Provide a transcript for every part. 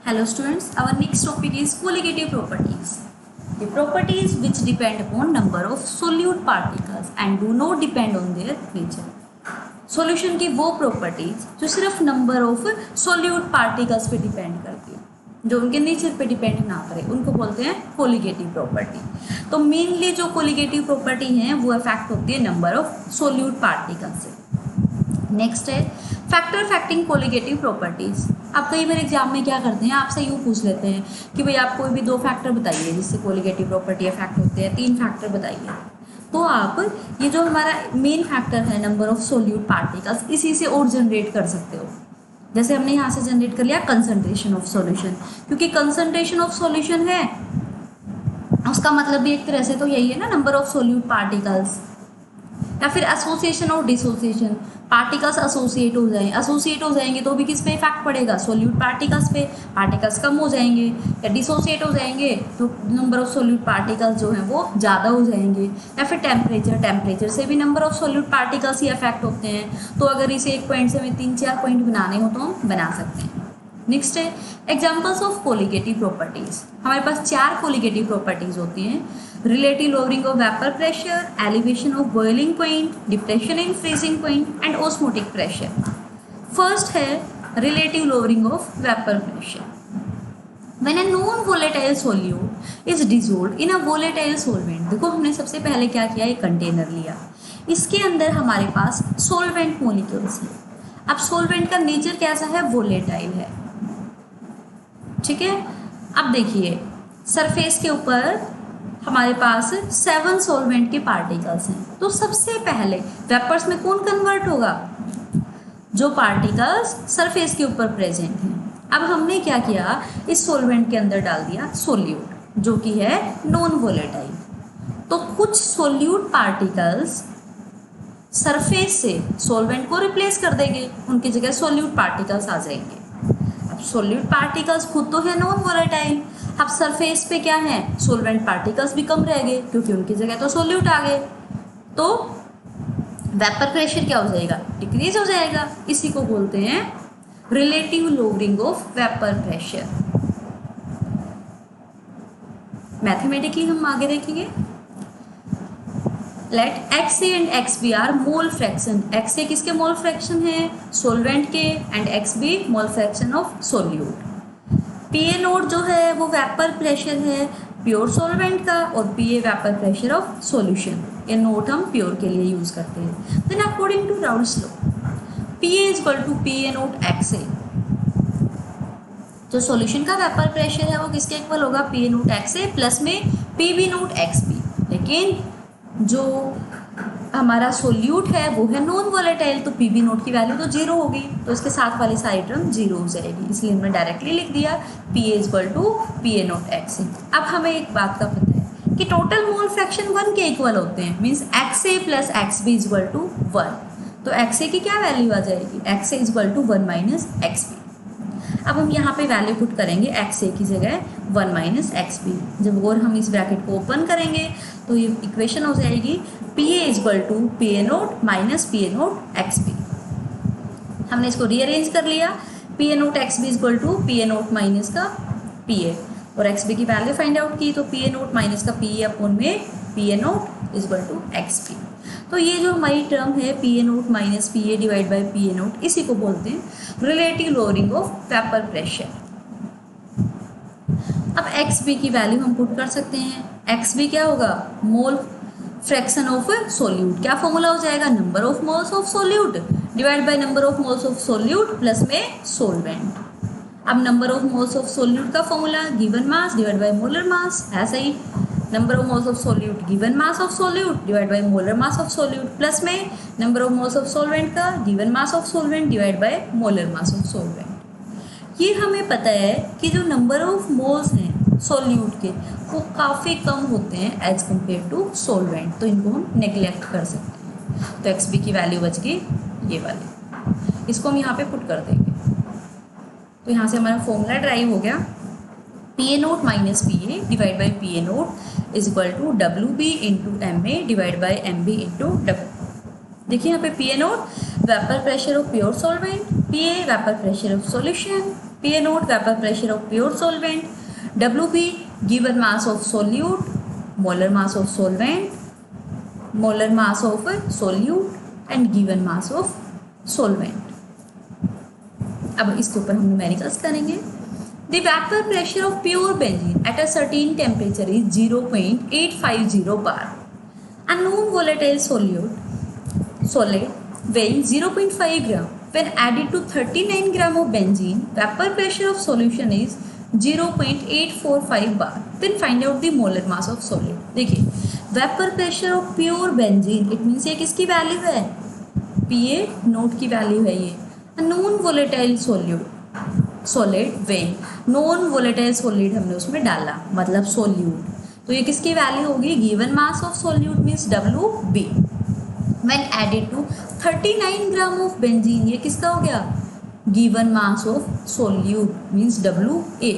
Hello students, our next topic is colligative properties. The properties which depend upon number of solute particles and do not depend on their nature. Solution की वो properties जो सिर्फ number of solute particles पे depend करती है, जो उनके nature पे डिपेंड ना करे, उनको बोलते हैं कोलिगेटिव प्रॉपर्टी। तो मेनली जो कोलिगेटिव प्रॉपर्टी है वो इफेक्ट होती है नंबर ऑफ सोल्यूट पार्टिकल्स से। नेक्स्ट है फैक्टर अफेक्टिंग कोलिगेटिव प्रॉपर्टीज। आप कई बार एग्जाम में क्या करते हैं, आपसे यूँ पूछ लेते हैं कि भाई आप कोई भी 2 फैक्टर बताइए जिससे कोलिगेटिव प्रॉपर्टी इफेक्ट होते हैं, 3 फैक्टर बताइए। तो आप ये जो हमारा मेन फैक्टर है नंबर ऑफ सोल्यूट पार्टिकल्स, इसी से और जनरेट कर सकते हो। जैसे हमने यहाँ से जनरेट कर लिया कंसंट्रेशन ऑफ सॉल्यूशन, क्योंकि कंसंट्रेशन ऑफ सॉल्यूशन है उसका मतलब भी एक तरह से तो यही है ना, नंबर ऑफ सोल्यूट पार्टिकल्स। या फिर एसोसिएशन और डिसोसिएशन, पार्टिकल्स एसोसिएट हो जाएंगे तो भी किस पे इफेक्ट पड़ेगा, सोल्यूट पार्टिकल्स पे। पार्टिकल्स कम हो जाएंगे या डिसोसिएट हो जाएंगे तो नंबर ऑफ सोल्यूट पार्टिकल्स जो हैं वो ज़्यादा हो जाएंगे। या फिर टेम्परेचर से भी number of solute particles he affect होते हैं। तो अगर इसे एक पॉइंट से हमें 3-4 पॉइंट बनाने हो तो हम बना सकते हैं। नेक्स्ट है एग्जाम्पल्स ऑफ कोलिगेटिव प्रॉपर्टीज। हमारे पास 4 कोलिगेटिव प्रॉपर्टीज होती हैं: relative lowering of vapor pressure, elevation of boiling point, depression in freezing point and osmotic pressure. First है relative lowering of vapor pressure. When a non-volatile solute is dissolved in a volatile solvent, देखो हमने सबसे पहले क्या किया, एक container लिया, इसके अंदर हमारे पास solvent molecules है। अब solvent का नेचर कैसा है, वोलेटाइल है, ठीक है। अब देखिए सरफेस के ऊपर हमारे पास 7 सॉल्वेंट के पार्टिकल्स हैं। तो सबसे पहले वेपर्स में कौन कन्वर्ट होगा, जो पार्टिकल्स सरफेस के ऊपर प्रेजेंट हैं। अब हमने क्या किया, इस सॉल्वेंट के अंदर डाल दिया सोल्यूट जो कि है नॉन वोलेटाइल। तो कुछ सोल्यूट पार्टिकल्स सरफेस से सॉल्वेंट को रिप्लेस कर देंगे, उनकी जगह सोल्यूट पार्टिकल्स आ जाएंगे। अब सोल्यूट पार्टिकल्स खुद तो है नॉन वोलेटाइल, अब सरफेस पे क्या है, सोल्वेंट पार्टिकल्स भी कम रह गए क्योंकि उनकी जगह तो सोल्यूट आ गए। तो वेपर प्रेशर क्या हो जाएगा, डिक्रीज हो जाएगा। इसी को बोलते हैं relative lowering of vapour pressure. Mathematically हम आगे देखेंगे। Let XA and XB are mole fraction. XA किसके मोल फ्रैक्शन है, सोल्वेंट के, and XB mole fraction of solute. PA naught जो है वो वेपर प्रेशर है प्योर सॉल्वेंट का, और PA vapour pressure of solution. ये नोट हम प्योर के लिए यूज करते हैं। Then according to Raoult's law PA is equal to PA naught XA। जो सॉल्यूशन का वेपर प्रेशर है वो किसके इक्वल होगा, PA नोट XA प्लस में PB नोट XB। लेकिन जो हमारा सोल्यूट है वो है नॉन वोलेटाइल, तो PB नोट की वैल्यू तो 0 होगी, तो इसके साथ वाली साइड टर्म 0 हो जाएगी। इसलिए हमने डायरेक्टली लिख दिया PA is equal to PA naught XA। अब हमें एक बात का पता है कि टोटल मोल फ्रैक्शन 1 के इक्वल होते हैं, means XA plus XB is equal to 1। तो XA की क्या वैल्यू आ जाएगी, XA is equal to 1 minus XB। अब हम यहाँ पे वैल्यू पुट करेंगे XA की जगह 1 माइनस XB। जब और हम इस ब्रैकेट को ओपन करेंगे तो ये इक्वेशन हो जाएगी PA is equal to PA naught minus PA naught XB। हमने इसको रीअरेंज कर लिया, PA naught XB is equal to PA naught minus का PA, और XB की वैल्यू फाइंड आउट की, तो PA नोट माइनस का PA अपॉन में PA naught is equal to XB। तो ये जो हमारी टर्म है PA naught minus PA divide by PA naught, इसी को बोलते हैं relative lowering of vapour pressure. अब XB की वैल्यू हम पुट कर सकते हैं। XB क्या होगा, मोल फ्रैक्शन ऑफ सोल्यूट। क्या फॉर्मूला हो जाएगा, number of moles of solute divide by number of moles of solute plus में सोल्वेंट। अब number of moles of solute का formula given mass divide by molar mass है, सही। Number of moles of solute given mass of solute divide by molar mass of solute plus में number of moles of solvent का given mass of solvent divide by molar mass of solvent. ये हमें पता है कि जो number of moles हैं solute के वो काफ़ी कम होते हैं एज कम्पेयर टू सोल्वेंट, तो इनको हम नेग्लेक्ट कर सकते हैं। तो XB की वैल्यू बच गई ये वाली, इसको हम यहाँ पे पुट कर देंगे। तो यहाँ से हमारा फॉर्मूला ड्राइव हो गया, PA naught minus PA divide by PA naught is equal to WB into MA divide by MB into W। देखिए यहाँ पे PA naught vapour pressure of pure solvent, PA vapour pressure of solution, PA note vapor pressure of pure solvent, WB given mass of solute, molar mass of solvent, molar mass of solute and given mass of solvent. अब इसके ऊपर हम numericals करेंगे. The vapor pressure of pure benzene at a certain temperature is 0.850 bar. A non-volatile solid weighing 0.5 gram when added to 39 gram of benzene, vapor pressure of solution is 0.845 bar. Then find out the molar mass of solid. देखिए vapor pressure of pure benzene, it means ये किसकी value है? PA note की value है ये. Non volatile solid weighing, non volatile solid हमने उसमें डाला मतलब सोल्यूट, तो ये किसकी वैल्यू होगी? Given mass of solute means WB when added to 39 gram of benzene, ये किसका हो गया? Given mass of solute means WA.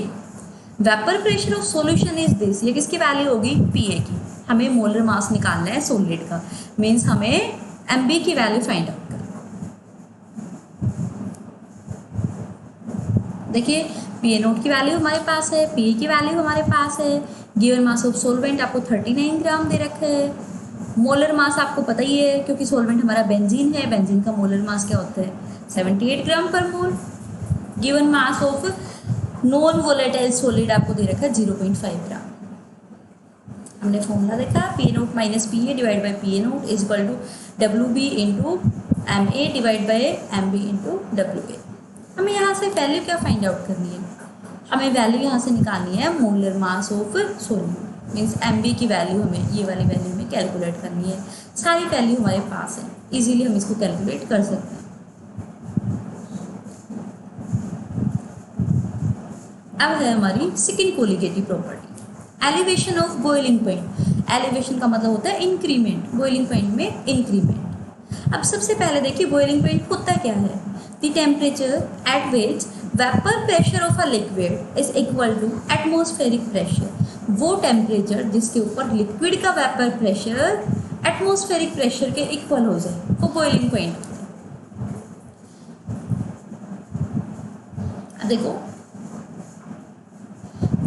Vapour pressure of solution is this, ये किसकी वैल्यू होगी? PA की. हमें मोलर मास निकालना है सॉलिड का, मीन्स हमें MB की वैल्यू फाइंड आउट करना. देखिए PA नोट की वैल्यू हमारे पास है, PA की वैल्यू हमारे पास है, गिवन मास ऑफ सॉल्वेंट आपको 39 ग्राम दे रखा है, मोलर मास आपको पता ही है क्योंकि सॉल्वेंट हमारा बेंजीन है, बेंजीन का मोलर मास क्या होता है? 78 gram per mole. Given mass of non volatile solid आपको दे रखा है 0.5 ग्राम. हमने फॉर्मूला देखा PA naught minus PA divide by PA naught is equal to WB into MA divide by MB into WA. हमें यहाँ से वैल्यू क्या फाइंड आउट करनी है? हमें वैल्यू यहाँ से निकालनी है molar mass of solute means MB की वैल्यू हमें ये वाली वैल्यू में कैलकुलेट करनी है. सारी वैल्यू हमारे पास है, इजीली हम इसको कैलकुलेट कर सकते हैं. अब है हमारी second colligative property, elevation of boiling point. Elevation का मतलब होता है इंक्रीमेंट, बॉइलिंग पॉइंट में इंक्रीमेंट. अब सबसे पहले देखिए बॉइलिंग पॉइंट होता क्या है? The temperature at which vapor pressure of a liquid is equal to atmospheric pressure. वो टेम्परेचर जिसके ऊपर लिक्विड का वेपर प्रेशर एटमॉस्फेरिक प्रेशर के इक्वल हो जाए वो बॉइलिंग पॉइंट होता है. देखो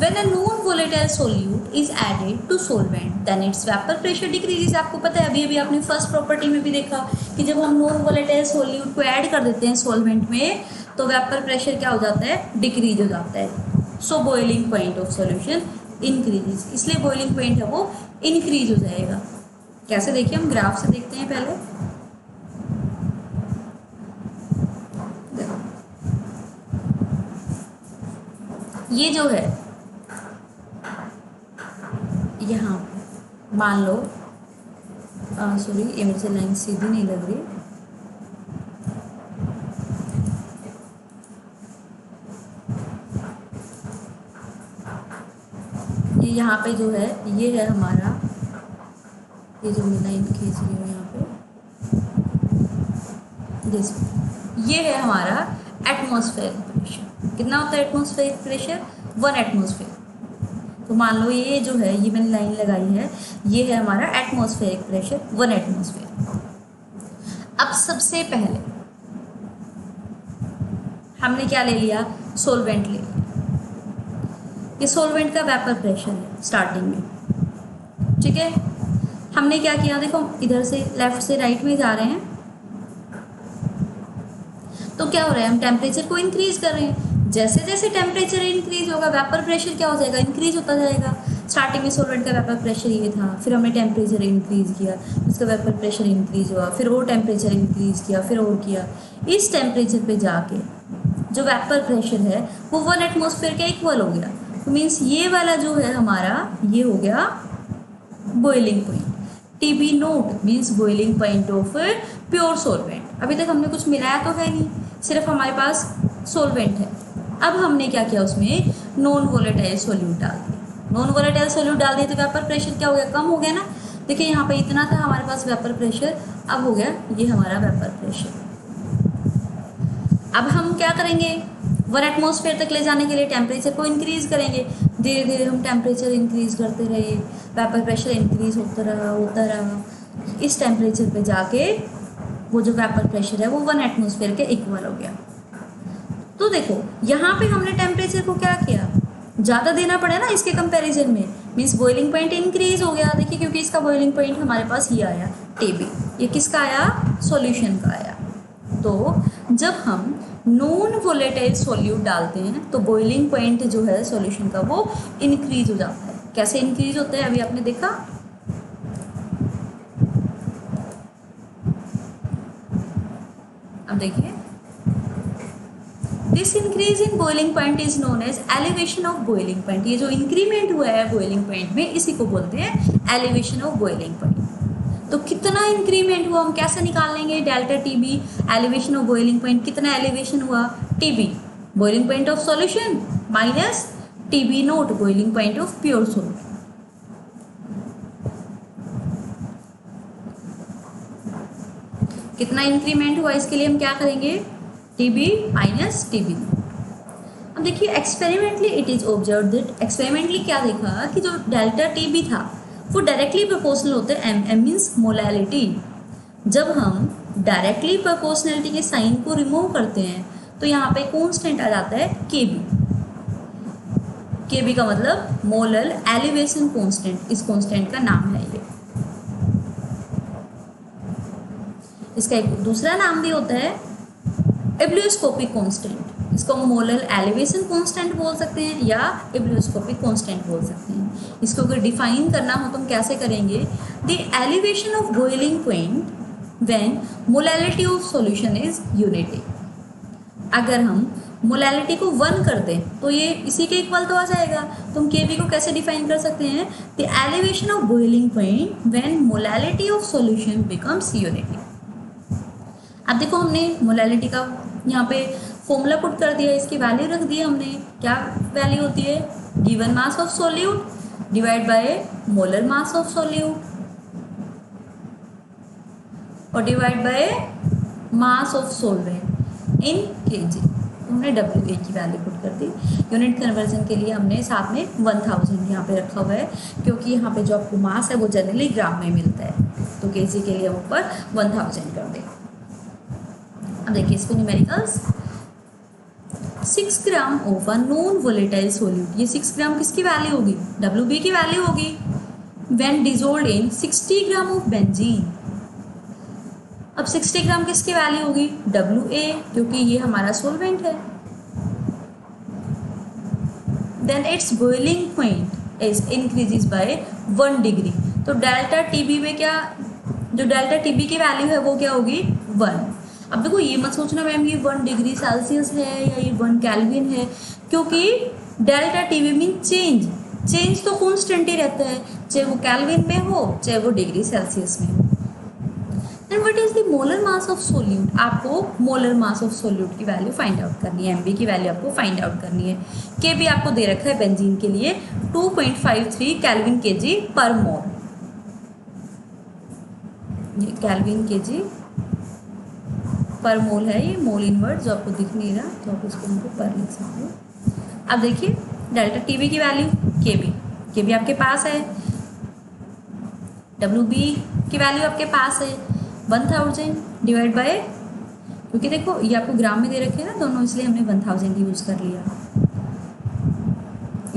when a non-volatile solute is added to solvent then its vapor pressure decreases. आपको पता है अभी आपने फर्स्ट प्रॉपर्टी में भी देखा कि जब हम नॉन वोलेटाइल सोल्यूट को ऐड कर देते हैं सॉल्वेंट में तो वेपर प्रेशर क्या हो जाता है? डिक्रीज हो जाता है. सो boiling point of solution increases, इसलिए बॉइलिंग पॉइंट है वो इंक्रीज हो जाएगा. कैसे देखिए हम ग्राफ से देखते हैं पहले. देखो ये जो है यहाँ मान लो सॉरी ये मेरे से लाइन सीधी नहीं लग रही. ये यहाँ पे जो है ये है हमारा, ये जो मैं लाइन खींच रही हूँ यहाँ पे ये है हमारा एटमॉस्फेरिक प्रेशर. कितना होता है एटमॉस्फेरिक प्रेशर? 1 एटमॉस्फेयर. तो मान लो ये जो है ये मैंने लाइन लगाई है ये है हमारा एटमॉस्फेरिक प्रेशर 1 एटमॉस्फेयर. अब सबसे पहले हमने क्या ले लिया? सॉल्वेंट ले लिया. ये सॉल्वेंट का वेपर प्रेशर है स्टार्टिंग में, ठीक है. हमने क्या किया? देखो इधर से लेफ्ट से राइट में जा रहे हैं तो क्या हो रहा है? हम टेम्परेचर को इंक्रीज कर रहे हैं. जैसे जैसे टेम्परेचर इंक्रीज होगा वेपर प्रेशर क्या हो जाएगा? इंक्रीज होता जाएगा. स्टार्टिंग में सॉल्वेंट का वेपर प्रेशर ये था, फिर हमने टेम्परेचर इंक्रीज किया, उसका वेपर प्रेशर इंक्रीज हुआ, फिर और टेम्परेचर इंक्रीज किया, फिर और किया. इस टेम्परेचर पे जाके जो वेपर प्रेशर है वो 1 एटमॉस्फेयर के इक्वल हो गया. तो मीन्स ये वाला जो है हमारा ये हो गया boiling point. TB note means boiling point of pure solvent. अभी तक हमने कुछ मिलाया तो है नहीं, सिर्फ हमारे पास सॉल्वेंट है. अब हमने क्या किया? उसमें नॉन वोलेटाइल सोल्यूट डाल दिया. नॉन वोलेटाइल सोल्यूट डाल दिया तो वेपर प्रेशर क्या हो गया? कम हो गया ना. देखिए यहाँ पे इतना था हमारे पास वेपर प्रेशर, अब हो गया ये हमारा वेपर प्रेशर. अब हम क्या करेंगे? 1 एटमॉस्फेयर तक ले जाने के लिए टेम्परेचर को इंक्रीज करेंगे. धीरे धीरे हम टेम्परेचर इंक्रीज करते रहे, वेपर प्रेशर इंक्रीज होता रहा. इस टेम्परेचर पे जाके वो जो वेपर प्रेशर है वो 1 एटमॉस्फेयर के इक्वल हो गया. तो तो देखो यहाँ पे हमने टेम्परेचर को क्या किया, ज़्यादा देना पड़ा ना इसके कंपैरिजन में, मीन्स बॉइलिंग पॉइंट इंक्रीज हो गया। देखिए क्योंकि इसका बॉइलिंग पॉइंट हमारे पास ये आया टीबी, ये किसका आया, सॉल्यूशन का आया। तो जब हम नॉन वोलेटाइल सॉल्यूट डालते हैं तो बॉइलिंग पॉइंट जो है सॉल्यूशन का वो इंक्रीज हो जाता है। कैसे इंक्रीज होता है अभी आपने देखा, अब देखिए this increase in boiling point is known as elevation of boiling point. ये जो इंक्रीमेंट हुआ है बॉइलिंग पॉइंट में इसी को बोलते हैं एलिवेशन ऑफ बॉइलिंग पॉइंट। तो कितना इंक्रीमेंट हुआ हम कैसे निकाल लेंगे, delta TB elevation of boiling point, कितना एलिवेशन हुआ, TB boiling point of solution minus TB note boiling point of pure solute. कितना इंक्रीमेंट हुआ इसके लिए हम क्या करेंगे, टीबी माइनस टीबी। अब देखिए experimentally it is observe that, experimentally क्या देखा कि जो डेल्टा टीबी था वो डायरेक्टली प्रोपोर्शनल होते हैं एम मीन्स मोलैलिटी। जब हम डायरेक्टली प्रोपोर्शनलिटी के साइन को रिमूव करते हैं तो यहाँ पे कॉन्स्टेंट आ जाता है केबी। केबी का मतलब मोलर एलिवेशन कॉन्स्टेंट, इस कॉन्स्टेंट का नाम है ये। इसका एक दूसरा नाम भी होता है एब्लियोस्कोपिक कांस्टेंट। इसको हम मोलर एलिवेशन कांस्टेंट बोल सकते हैं या एब्लियोस्कोपिक कांस्टेंट बोल सकते हैं। इसको अगर डिफाइन करना हो तो हम कैसे करेंगे, the elevation of boiling point when molality of solution is unity. अगर हम मोलैलिटी को 1 कर दें तो ये इसी के इक्वल तो आ जाएगा। तो हम केबी को कैसे डिफाइन कर सकते हैं, the elevation of boiling point when molality of solution becomes unity. अब देखो हमने मोलैलिटी का यहाँ पे फॉर्मूला पुट कर दिया, इसकी वैल्यू रख दी हमने। क्या वैल्यू होती है, given mass of solute divide by molar mass of solute और divide by mass of solvent in kg. हमने डब्ल्यू ए की वैल्यू पुट कर दी। यूनिट कन्वर्जन के लिए हमने साथ में 1000 यहाँ पे रखा हुआ है क्योंकि यहाँ पे जो आपको मास है वो जनरली ग्राम में मिलता है, तो केजी के लिए हम ऊपर 1000 कर दें। अब देखिए इसको numericals, 6 gram of a non volatile solute, ये 6 ग्राम किसकी वैल्यू होगी, WB की वैल्यू होगी। When dissolved in 60 gram of benzene, अब 60 ग्राम किसकी वैल्यू होगी, WA, क्योंकि ये हमारा सॉल्वेंट है। Then its boiling point is increases by 1 degree. तो डेल्टा टीबी में क्या, जो डेल्टा टीबी की वैल्यू है वो क्या होगी, 1। अब देखो ये मत सोचना मैम ये 1 डिग्री सेल्सियस है या ये 1 केल्विन है, क्योंकि delta TB mean change, change तो कॉन्स्टेंट ही रहता है, चाहे वो केल्विन में हो चाहे वो डिग्री सेल्सियस में हो। Then what is the molar mass of solute, आपको मोलर मास ऑफ सॉल्यूट की वैल्यू फाइंड आउट करनी है, एमबी की वैल्यू आपको फाइंड आउट करनी है। के भी आपको दे रखा है बेंजीन के लिए 2.53 केल्विन केजी पर मोल, ये केल्विन केजी पर मोल है, ये मोल इनवर्ट जो आपको दिख नहीं रहा तो आप इसको हमको पर लिख सकते हो। अब देखिए डेल्टा टीबी की वैल्यू, केबी आपके पास है, WB की वैल्यू आपके पास है 1000 डिवाइड बाय, क्योंकि देखो ये आपको ग्राम में दे रखे हैं ना दोनों, इसलिए हमने 1000 यूज़ कर लिया।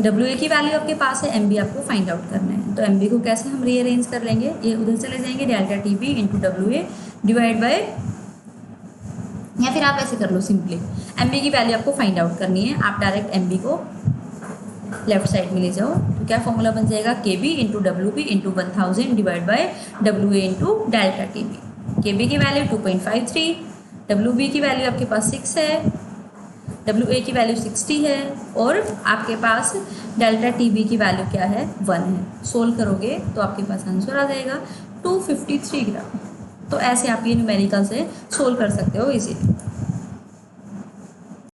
WA की वैल्यू आपके पास है, MB आपको फाइंड आउट करना है। तो MB को कैसे हम रीअरेंज कर लेंगे, ये उधर चले जाएंगे, delta TB into WA divide by, या फिर आप ऐसे कर लो सिंपली, MB की वैल्यू आपको फाइंड आउट करनी है, आप डायरेक्ट MB को लेफ्ट साइड में ले जाओ तो क्या फॉर्मूला बन जाएगा, KB into WB into 1000 divide by WA into delta TB। KB की वैल्यू 2.53, WB की वैल्यू आपके पास 6 है, WA की वैल्यू 60 है और आपके पास डेल्टा TB की वैल्यू क्या है, 1 है। सोल्व करोगे तो आपके पास आंसर आ जाएगा 253 ग्राम। तो ऐसे आप ये न्यूमेरिकल से सोल्व कर सकते हो इजीली।